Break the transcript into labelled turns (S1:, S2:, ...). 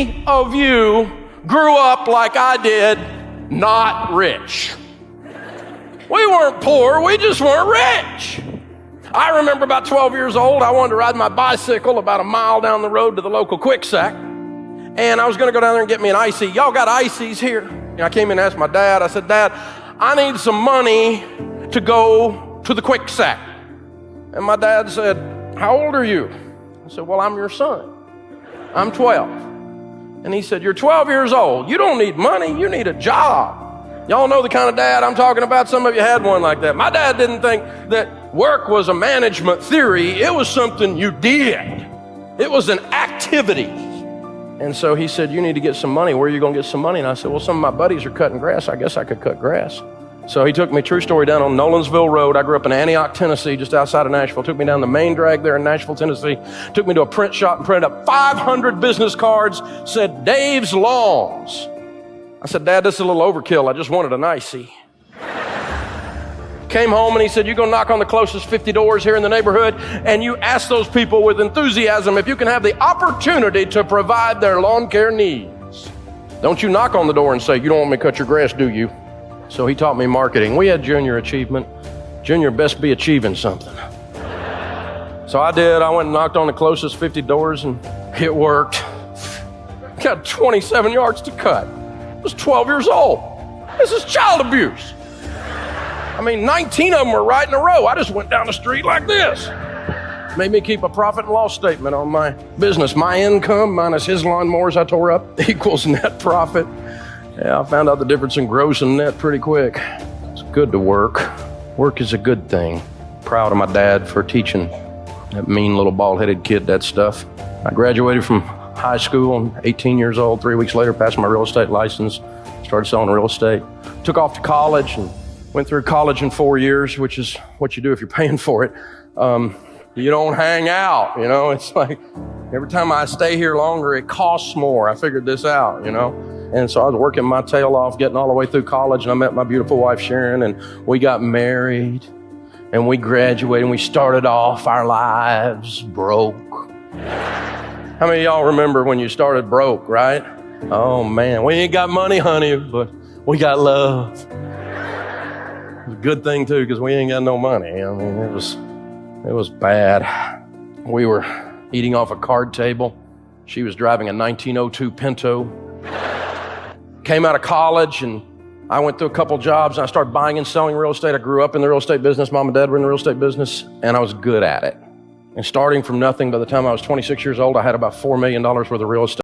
S1: many of you grew up like I did, not rich? We weren't poor, we just weren't rich. I remember about 12 years old, I wanted to ride my bicycle about a mile down the road to the local Quick Sack. And I was gonna go down there and get me an icy. Y'all got ices here? And I came in and asked my dad, I said, Dad, I need some money to go to the Quick Sack. And my dad said, how old are you? I said, well, I'm your son. I'm 12. And he said, you're 12 years old. You don't need money, you need a job. Y'all know the kind of dad I'm talking about. Some of you had one like that. My dad didn't think that work was a management theory. It was something you did. It was an activity. And so he said, you need to get some money. Where are you going to get some money? And I said, well, some of my buddies are cutting grass. I guess I could cut grass. So he took me, true story, down on Nolensville Road. I grew up in Antioch, Tennessee, just outside of Nashville. Took me down the main drag there in Nashville, Tennessee. Took me to a print shop and printed up 500 business cards, said Dave's Lawns. I said, Dad, this is a little overkill. I just wanted an icy. Came home and he said, you go knock on the closest 50 doors here in the neighborhood and you ask those people with enthusiasm if you can have the opportunity to provide their lawn care needs. Don't you knock on the door and say, you don't want me to cut your grass, do you? So he taught me marketing. We had junior achievement. Junior best be achieving something. So I did. I went and knocked on the closest 50 doors and it worked. Got 27 yards to cut. I was 12 years old. This is child abuse. I mean, 19 of them were right in a row. I just went down the street like this. Made me keep a profit and loss statement on my business. My income minus his lawnmowers I tore up equals net profit. Yeah, I found out the difference in gross and net pretty quick. It's good to work. Work is a good thing. Proud of my dad for teaching that mean little bald-headed kid that stuff. I graduated from high school. I'm 18 years old. 3 weeks later, passed my real estate license. Started selling real estate. Took off to college and went through college in 4 years, which is what you do if you're paying for it. You don't hang out, you know. It's like every time I stay here longer, it costs more. I figured this out, you know. And so I was working my tail off, getting all the way through college, and I met my beautiful wife, Sharon, and we got married, and we graduated, and we started off our lives broke. How many of y'all remember when you started broke, right? Oh, man, we ain't got money, honey, but we got love. It's a good thing, too, because we ain't got no money. I mean, it was bad. We were eating off a card table. She was driving a 1902 Pinto. Came out of college and I went through a couple jobs and I started buying and selling real estate. I grew up in the real estate business. Mom and dad were in the real estate business and I was good at it. And starting from nothing, by the time I was 26 years old, I had about $4 million worth of real estate.